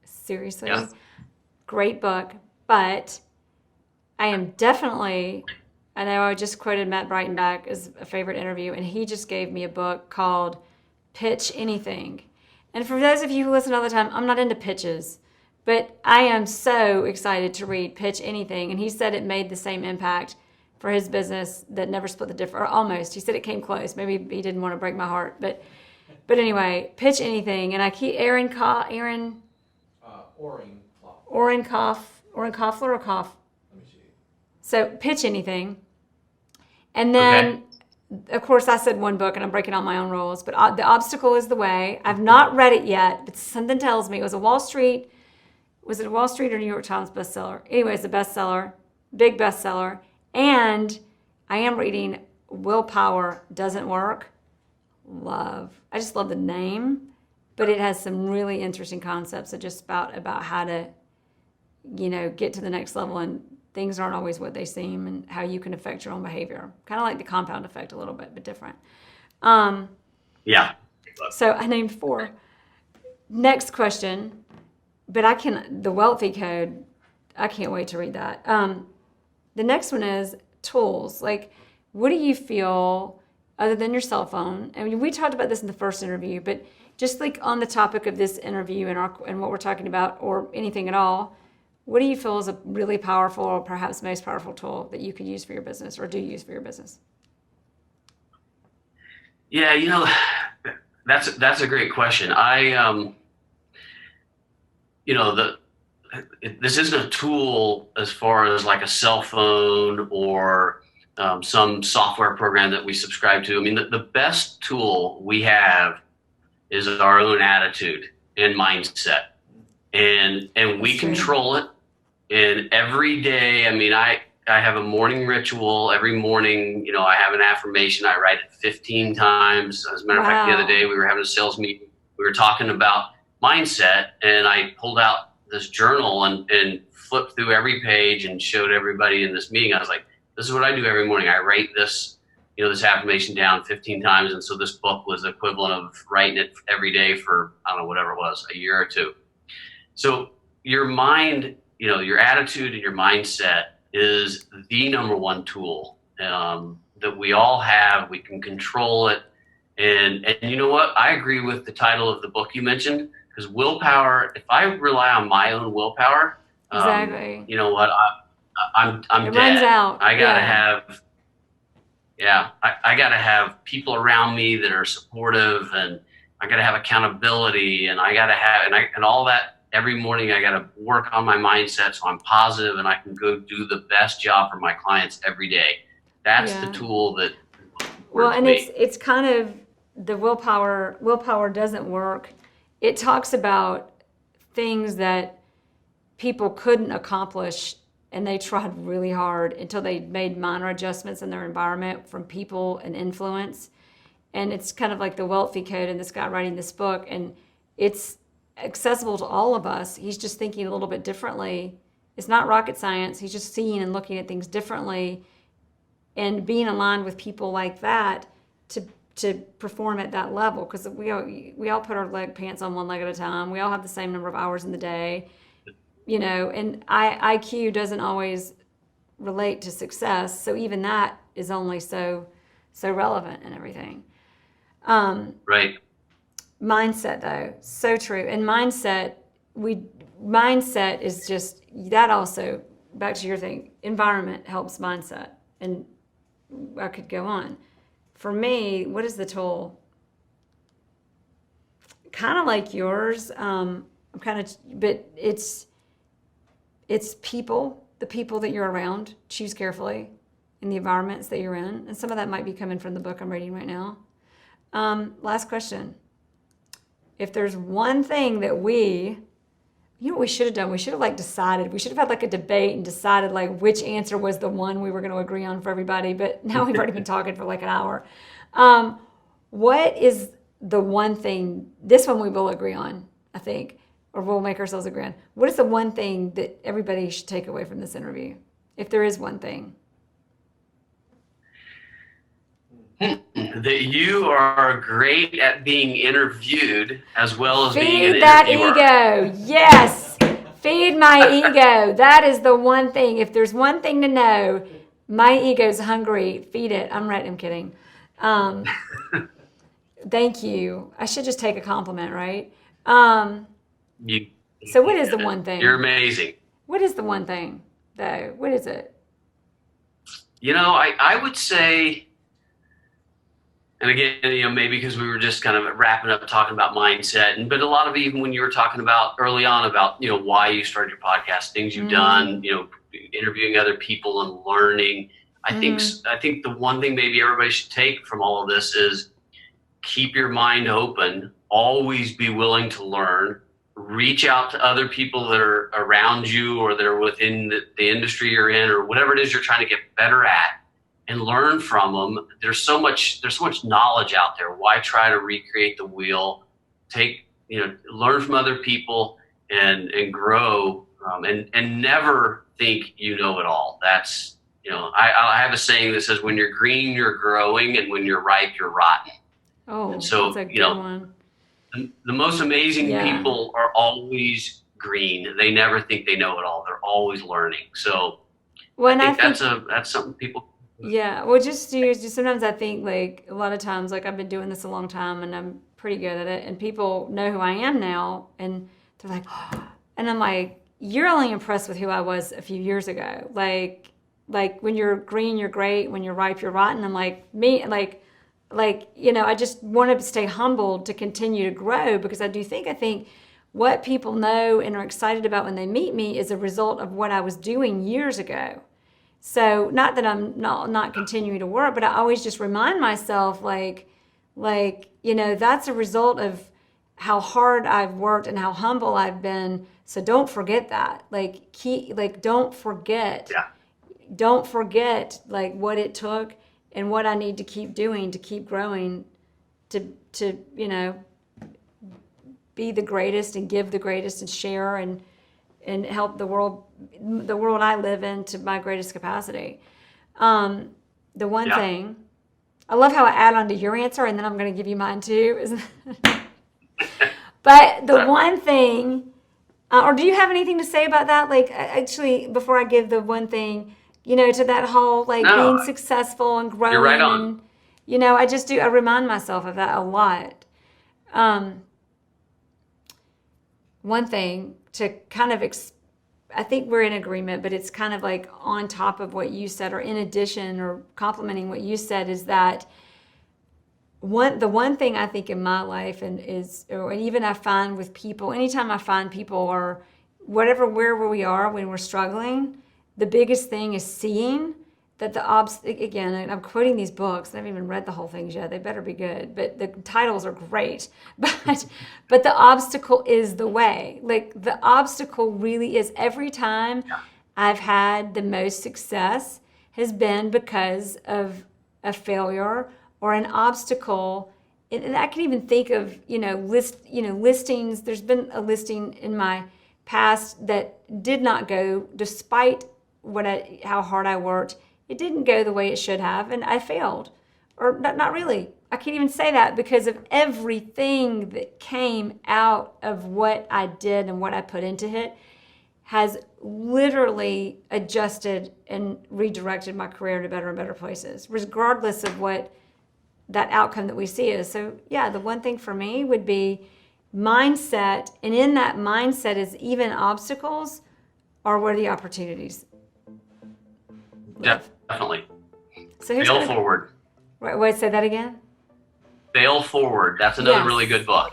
Seriously. Yeah. Great book. But I am definitely, I know I just quoted Matt Breitenbach as a favorite interview, and he just gave me a book called Pitch Anything. And for those of you who listen all the time, I'm not into pitches, but I am so excited to read Pitch Anything. And he said it made the same impact for his business that Never Split the Difference, or almost. He said it came close. Maybe he didn't want to break my heart, but anyway, Pitch Anything. And I keep Oren Koffler or Koff. Let me see. So Pitch Anything. And then, of course, I said one book, and I'm breaking all my own rules, but The Obstacle is the Way. I've not read it yet, but something tells me it was a Wall Street or New York Times bestseller? Anyway, it's a bestseller, big bestseller. And I am reading Willpower Doesn't Work. I just love the name, but it has some really interesting concepts just about how to, get to the next level, and things aren't always what they seem, and how you can affect your own behavior. Kind of like the compound effect a little bit, but different. Yeah. So I named 4. Next question, but the Wealthy Code, I can't wait to read that. The next one is tools. Like, what do you feel, other than your cell phone? I mean, we talked about this in the first interview, but just like on the topic of this interview and what we're talking about, or anything at all, what do you feel is a really powerful, or perhaps most powerful tool that you could use for your business, or do use for your business? Yeah, that's a great question. This isn't a tool as far as like a cell phone or some software program that we subscribe to. I mean, the best tool we have is our own attitude and mindset, and we control it. And every day, I mean, I have a morning ritual. Every morning, I have an affirmation. I write it 15 times. As a matter of fact, the other day we were having a sales meeting. We were talking about mindset, and I pulled out this journal and flipped through every page and showed everybody in this meeting. I was like, this is what I do every morning. I write this, this affirmation down 15 times. And so this book was equivalent of writing it every day for, I don't know, whatever it was, a year or two. So your mind, your attitude and your mindset is the number one tool that we all have. We can control it. And you know what? I agree with the title of the book you mentioned, because willpower, if I rely on my own willpower, exactly. You know what? I'm it dead. Runs out. I gotta have, I gotta have people around me that are supportive, and I gotta have accountability, and I gotta have, and all that. Every morning I gotta work on my mindset so I'm positive and I can go do the best job for my clients every day. That's the tool that. Well, and it's kind of the willpower. Willpower doesn't work. It talks about things that people couldn't accomplish, and they tried really hard until they made minor adjustments in their environment from people and influence. And it's kind of like the wealthy code and this guy writing this book, and it's accessible to all of us. He's just thinking a little bit differently. It's not rocket science. He's just seeing and looking at things differently, and being aligned with people like that to perform at that level. Because we all put our pants on one leg at a time. We all have the same number of hours in the day. And IQ doesn't always relate to success. So even that is only so relevant and everything. Right. Mindset, though, so true. And mindset is just that. Also, back to your thing, environment helps mindset, and I could go on. For me, what is the tool? Kind of like yours. But it's people, the people that you're around. Choose carefully in the environments that you're in, and some of that might be coming from the book I'm reading right now. Last question. If there's one thing that what we should have done? We should have decided. We should have had a debate and decided which answer was the one we were going to agree on for everybody. But now we've already been talking for an hour. What is the one thing? This one we will agree on, I think, or we'll make ourselves agree on. What is the one thing that everybody should take away from this interview, if there is one thing? That you are great at being interviewed as well as being an Feed that interviewer. ego. Yes. Feed my ego. That is the one thing. If there's one thing to know, my ego's hungry. Feed it. I'm kidding. Thank you. I should just take a compliment, right? So what is the one thing? You're amazing. What is the one thing, though? What is it? I would say, and again, maybe because we were just kind of wrapping up talking about mindset, but a lot of even when you were talking about early on about, why you started your podcast, things you've done, interviewing other people and learning. I think the one thing maybe everybody should take from all of this is keep your mind open, always be willing to learn, reach out to other people that are around you or that are within the industry you're in or whatever it is you're trying to get better at, and learn from them. There's so much knowledge out there. Why try to recreate the wheel? Learn from other people and grow, and never think you know it all. That's, I have a saying that says, when you're green, you're growing, and when you're ripe, you're rotten. Oh, and so, that's a good one. The most amazing people are always green. They never think they know it all. They're always learning. So I think that's something people. Yeah, well, just sometimes I think a lot of times I've been doing this a long time and I'm pretty good at it, and people know who I am now, and they're like, oh, and I'm like, you're only impressed with who I was a few years ago. When you're green, you're great. When you're ripe, you're rotten. I'm like, I just want to stay humbled to continue to grow, because I think what people know and are excited about when they meet me is a result of what I was doing years ago. So not that I'm not continuing to work, but I always just remind myself that's a result of how hard I've worked and how humble I've been. So don't forget that. Don't forget. Yeah. Don't forget what it took and what I need to keep doing to keep growing, to be the greatest and give the greatest and share and help the world I live in to my greatest capacity. The one thing, I love how I add on to your answer, and then I'm going to give you mine too. But the one thing, or do you have anything to say about that? Like, actually, before I give the one thing, to that whole, like, No, being successful and growing. you're right on. And, I remind myself of that a lot. One thing to kind of, I think we're in agreement, but it's kind of like on top of what you said, or in addition, or complementing what you said, is that the one thing I think in my life, and even I find with people, anytime I find people or whatever, wherever we are when we're struggling, the biggest thing is seeing that again, and I'm quoting these books, I haven't even read the whole things yet, they better be good, but the titles are great, but the obstacle is the way. Like, the obstacle really is, every time I've had the most success has been because of a failure or an obstacle. And I can even think of, listings. There's been a listing in my past that did not go, despite how hard I worked. It didn't go the way it should have, and I failed. Or not really. I can't even say that, because of everything that came out of what I did and what I put into it has literally adjusted and redirected my career to better and better places, regardless of what that outcome that we see is. So yeah, the one thing for me would be mindset, and in that mindset is even obstacles are where the opportunities. Definitely. So who's Fail Forward. Wait, say that again? Fail Forward. That's another Yes. really good book.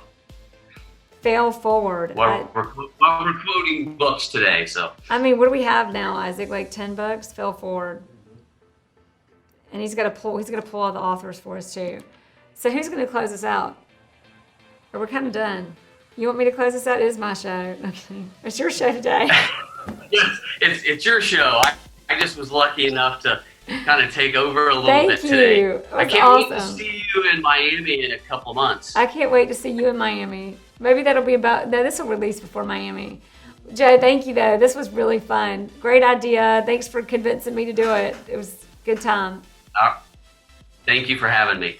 Fail Forward. We're quoting books today, so. I mean, what do we have now, Isaac? Like 10 books? Fail Forward. And he's gonna pull all the authors for us too. So who's gonna close us out? Or we're kind of done. You want me to close this out? It is my show. Okay. It's your show today. Yes, it's your show. I just was lucky enough to kind of take over a little bit today. You. I can't wait to see you in Miami in a couple months. I can't wait to see you in Miami. Maybe that'll be this will release before Miami. Joe, thank you though. This was really fun. Great idea. Thanks for convincing me to do it. It was a good time. Thank you for having me.